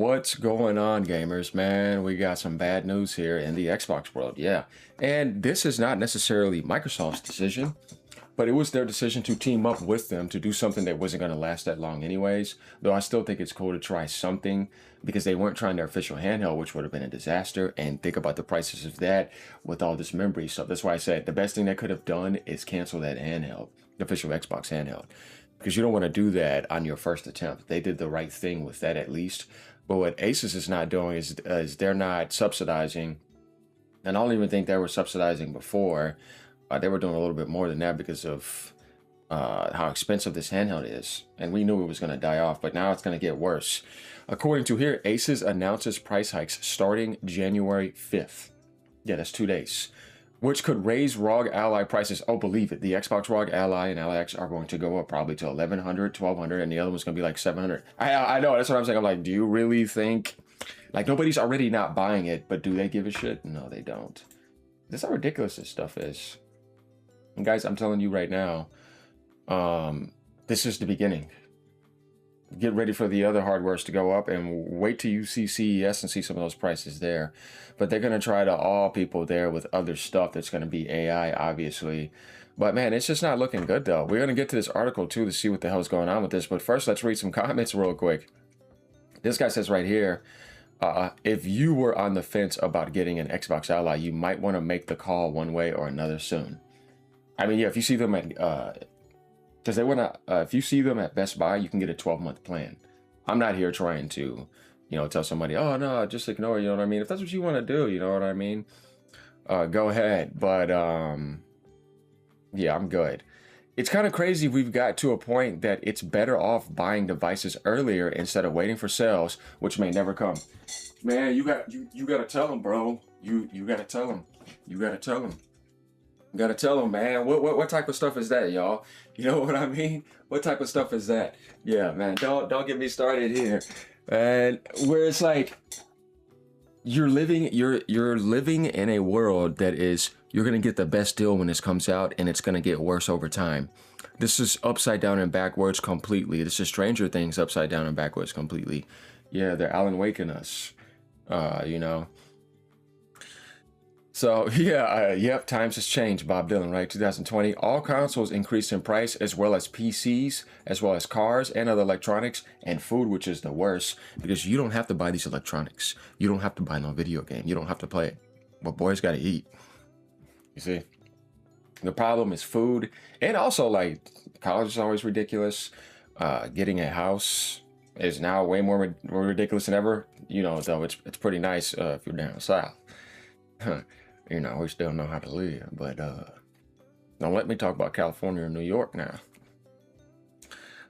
What's going on, gamers? Man, we got some bad news here in the Xbox world. Yeah. And this is not necessarily Microsoft's decision, but it was their decision to team up with them to do something that wasn't going to last that long anyways. Though I still think it's cool to try something because they weren't trying their official handheld, which would have been a disaster. And think about the prices of that with all this memory stuff. That's why I said the best thing they could have done is cancel that handheld, the official Xbox handheld, because you don't want to do that on your first attempt. They did the right thing with that at least. But what Asus is not doing is they're not subsidizing. And I don't even think they were subsidizing before. They were doing a little bit more than that because of how expensive this handheld is. And we knew it was going to die off, but now it's going to get worse. According to here, Asus announces price hikes starting January 5th. Yeah, that's 2 days. Which could raise ROG Ally prices. Oh, believe it. The Xbox ROG Ally and Ally X are going to go up probably to 1,100, 1,200, and the other one's going to be like 700. I know, that's what I'm saying. I'm like, do you really think... Like, nobody's already not buying it, but do they give a shit? No, they don't. This is how ridiculous this stuff is. And guys, I'm telling you right now, this is the beginning. Get ready for the other hardwares to go up and wait till you see CES and see some of those prices there. But they're going to try to awe people there with other stuff that's going to be AI, obviously. But man, it's just not looking good, though. We're going to get to this article, too, to see what the hell's going on with this. But first, let's read some comments real quick. This guy says right here, if you were on the fence about getting an Xbox Ally, you might want to make the call one way or another soon. I mean, yeah, if you see them at, because they want to, if you see them at Best Buy, you can get a 12-month plan. I'm not here trying to, you know, tell somebody, oh, no, just ignore, you know what I mean? If that's what you want to do, you know what I mean? Go ahead. But, yeah, I'm good. It's kind of crazy we've got to a point that it's better off buying devices earlier instead of waiting for sales, which may never come. Man, you got to tell them, bro. You got to tell them. You got to tell them. You got to tell them, man. What type of stuff is that, y'all? You know what I mean? What type of stuff is that? Yeah, man. Don't get me started here. And where it's like you're living in a world that is, you're going to get the best deal when this comes out, and it's going to get worse over time. This is upside down and backwards completely. This is Stranger Things upside down and backwards completely. Yeah, they're Alan Waking us, you know. So, yeah, yep, times has changed, Bob Dylan, right? 2020, all consoles increased in price, as well as PCs, as well as cars and other electronics, and food, which is the worst, because you don't have to buy these electronics. You don't have to buy no video game. You don't have to play it. But boys got to eat. You see? The problem is food, and also, like, college is always ridiculous. Getting a house is now way more ridiculous than ever. You know, though it's pretty nice if you're down south. You know, we still know how to live, but don't let me talk about California or New York now.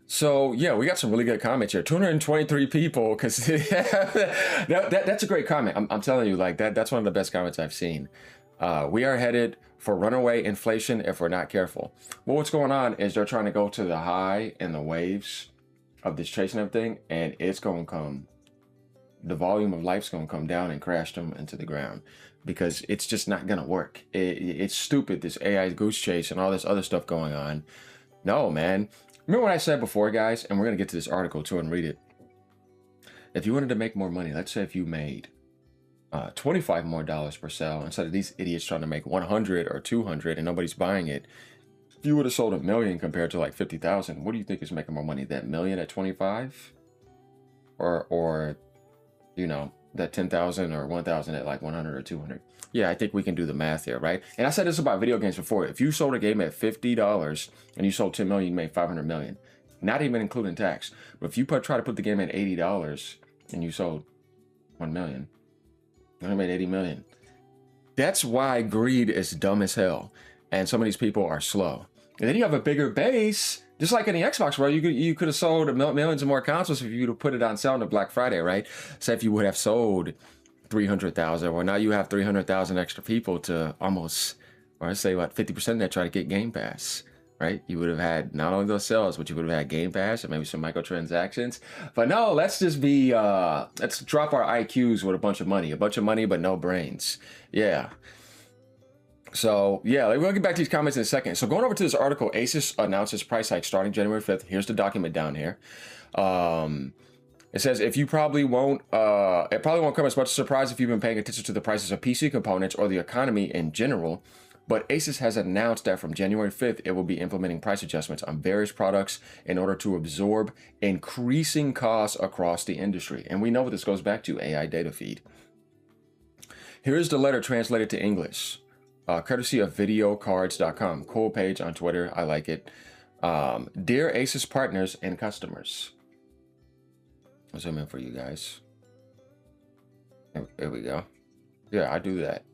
So yeah, we got some really good comments here. 223 people, because that's a great comment. I'm telling you, like that's one of the best comments I've seen. We are headed for runaway inflation if we're not careful. Well, what's going on is they're trying to go to the high and the waves of this chasing everything, and it's going to come. The volume of life's going to come down and crash them into the ground, because it's just not going to work. It's stupid, this AI goose chase and all this other stuff going on. No, man. Remember what I said before, guys? And we're going to get to this article too and read it. If you wanted to make more money, let's say if you made $25 more per sale, instead of these idiots trying to make 100 or 200 and nobody's buying it, if you would have sold 1 million compared to like 50,000, what do you think is making more money? That million at 25? Or you know, that 10,000 or 1,000 at like 100 or 200. Yeah, I think we can do the math here, right? And I said this about video games before. If you sold a game at $50 and you sold 10 million, you made 500 million. Not even including tax. But if you try to put the game at $80 and you sold 1 million, you only made 80 million. That's why greed is dumb as hell. And some of these people are slow. And then you have a bigger base. Just like in the Xbox world, you could have sold millions of more consoles if you would have put it on sale on Black Friday, right? Say if you would have sold 300,000, well, now you have 300,000 extra people to almost, or I say what, 50% that try to get Game Pass, right? You would have had not only those sales, but you would have had Game Pass and maybe some microtransactions. But no, let's just be, let's drop our IQs with a bunch of money, but no brains. Yeah. So yeah, we'll get back to these comments in a second. So going over to this article, Asus announces price hike starting January 5th. Here's the document down here. It says if you probably won't, it probably won't come as much a surprise if you've been paying attention to the prices of PC components or the economy in general. But Asus has announced that from January 5th, it will be implementing price adjustments on various products in order to absorb increasing costs across the industry. And we know what this goes back to, AI data feed. Here's the letter translated to English, courtesy of videocards.com. Cool page on Twitter. I like it. Dear Asus partners and customers. I'll zoom in for you guys. There we go. Yeah, I do that.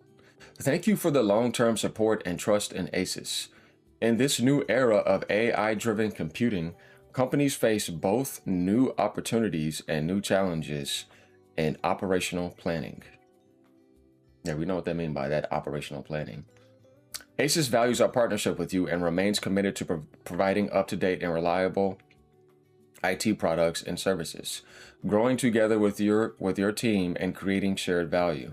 Thank you for the long-term support and trust in Asus. In this new era of AI-driven computing, companies face both new opportunities and new challenges in operational planning. Yeah, we know what they mean by that, operational planning. Asus values our partnership with you and remains committed to providing up-to-date and reliable IT products and services, growing together with your team and creating shared value.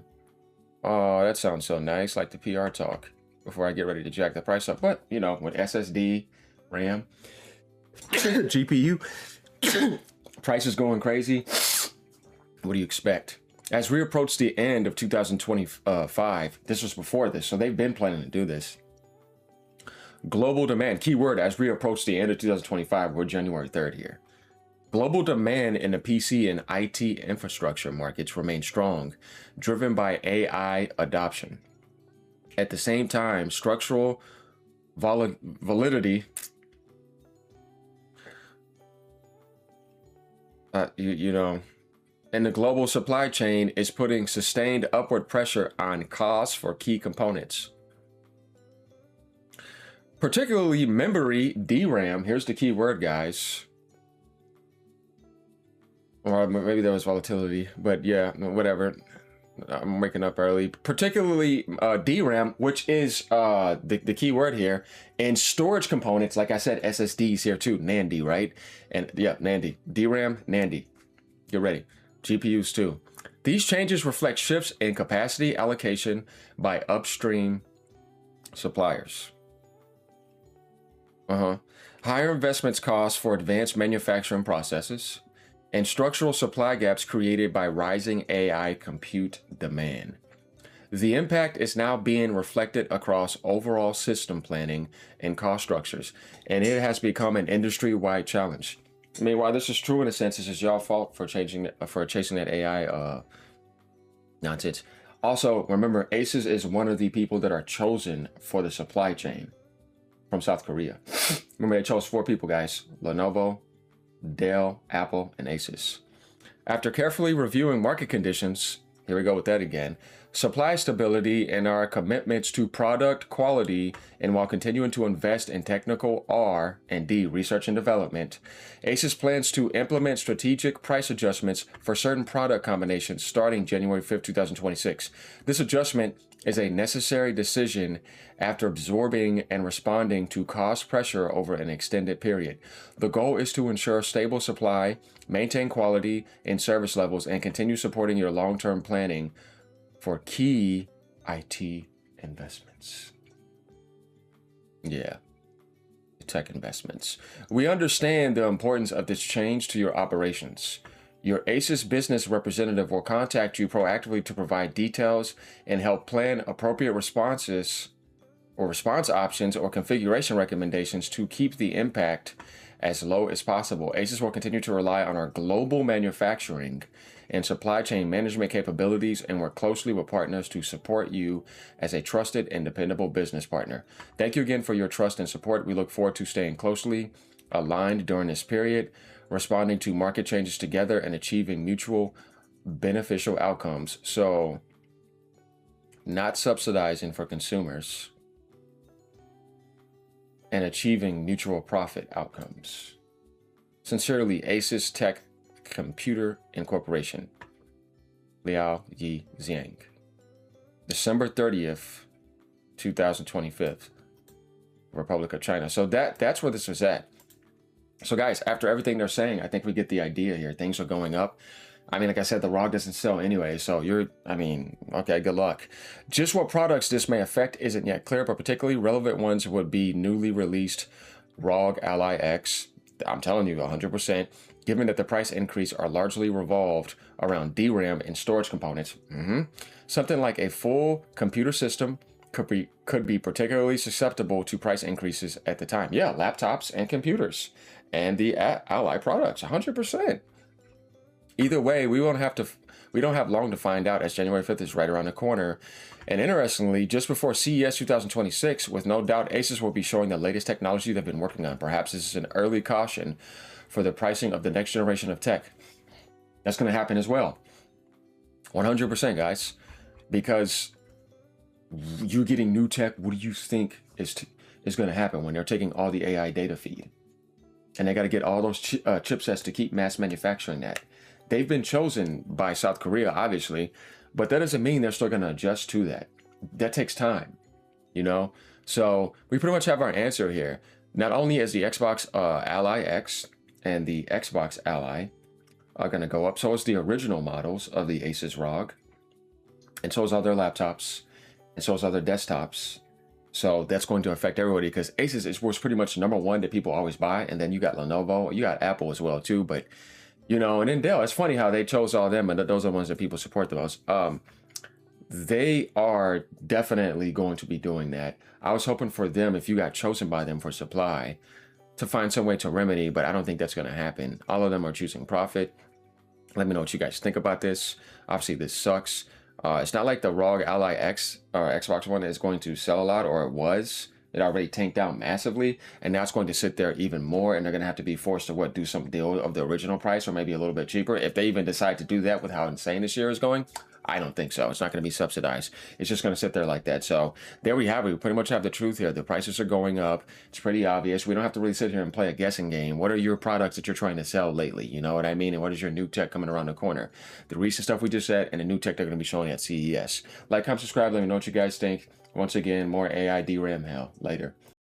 Oh, that sounds so nice, like the PR talk before I get ready to jack the price up. But, you know, with SSD, RAM, GPU, prices going crazy, what do you expect? As we approach the end of 2025, this was before this, so they've been planning to do this. Global demand, keyword, as we approach the end of 2025, we're January 3rd here. Global demand in the PC and IT infrastructure markets remains strong, driven by AI adoption. At the same time, structural validity, in the global supply chain is putting sustained upward pressure on costs for key components. Particularly memory, DRAM, here's the key word, guys. Or maybe there was volatility, but yeah, whatever. I'm waking up early. Particularly DRAM, which is the key word here, and storage components, like I said, SSDs here too, NAND, right? And yeah, NAND, DRAM, NAND. Get ready. GPUs too. These changes reflect shifts in capacity allocation by upstream suppliers. Higher investments costs for advanced manufacturing processes and structural supply gaps created by rising AI compute demand. The impact is now being reflected across overall system planning and cost structures, and it has become an industry-wide challenge. I mean, while this is true in a sense, this is y'all fault for chasing that AI nonsense. Also, remember, Asus is one of the people that are chosen for the supply chain from South Korea. Remember, they chose 4 people, guys: Lenovo, Dell, Apple, and Asus. After carefully reviewing market conditions, here we go with that again, supply stability, and our commitments to product quality, and while continuing to invest in technical R&D, research and development, Asus plans to implement strategic price adjustments for certain product combinations starting January 5th, 2026. This adjustment is a necessary decision after absorbing and responding to cost pressure over an extended period. The goal is to ensure stable supply, maintain quality and service levels, and continue supporting your long-term planning for key IT investments. Yeah, tech investments. We understand the importance of this change to your operations. Your Asus business representative will contact you proactively to provide details and help plan appropriate responses or response options or configuration recommendations to keep the impact as low as possible. Asus will continue to rely on our global manufacturing and supply chain management capabilities and work closely with partners to support you as a trusted and dependable business partner. Thank you again for your trust and support. We look forward to staying closely aligned during this period, responding to market changes together, and achieving mutual beneficial outcomes. So, not subsidizing for consumers and achieving mutual profit outcomes. Sincerely, Asus Tech Computer Incorporation. Liao Yi Zhang. December 30th, 2025. Republic of China. So that's where this was at. So guys, after everything they're saying, I think we get the idea here. Things are going up. I mean, like I said, the ROG doesn't sell anyway, so okay, good luck. Just what products this may affect isn't yet clear, but particularly relevant ones would be newly released ROG Ally X. I'm telling you, 100%. given that the price increase are largely revolved around DRAM and storage components. Something like a full computer system could be particularly susceptible to price increases at the time. Yeah, laptops and computers and the Ally products, 100%. Either way, we don't have long to find out, as January 5th is right around the corner. And interestingly, just before CES 2026, with no doubt, Asus will be showing the latest technology they've been working on. Perhaps this is an early caution for the pricing of the next generation of tech. That's going to happen as well. 100%, guys. Because you're getting new tech, what do you think is going to happen when they're taking all the AI data feed? And they got to get all those chipsets to keep mass manufacturing that. They've been chosen by South Korea, obviously, but that doesn't mean they're still going to adjust to that. That takes time, you know? So we pretty much have our answer here. Not only is the Xbox Ally X and the Xbox Ally are going to go up, so is the original models of the Asus ROG, and so is all their laptops, and so is other desktops. So that's going to affect everybody because Asus was pretty much number one that people always buy. And then you got Lenovo, you got Apple as well too. But, you know, and then Dell, it's funny how they chose all them and those are the ones that people support the most. They are definitely going to be doing that. I was hoping for them, if you got chosen by them for supply, to find some way to remedy, but I don't think that's going to happen. All of them are choosing profit. Let me know what you guys think about this. Obviously, this sucks. It's not like the ROG Ally X or Xbox One is going to sell a lot, or it was. It already tanked out massively, and now it's going to sit there even more, and they're going to have to be forced to do some deal of the original price or maybe a little bit cheaper. If they even decide to do that with how insane this year is going, I don't think so. It's not going to be subsidized. It's just going to sit there like that. So there we have it. We pretty much have the truth here. The prices are going up. It's pretty obvious. We don't have to really sit here and play a guessing game. What are your products that you're trying to sell lately? You know what I mean? And what is your new tech coming around the corner? The recent stuff we just said and the new tech they're going to be showing at CES. Like, comment, subscribe. Let me know what you guys think. Once again, more AI DRAM hell later.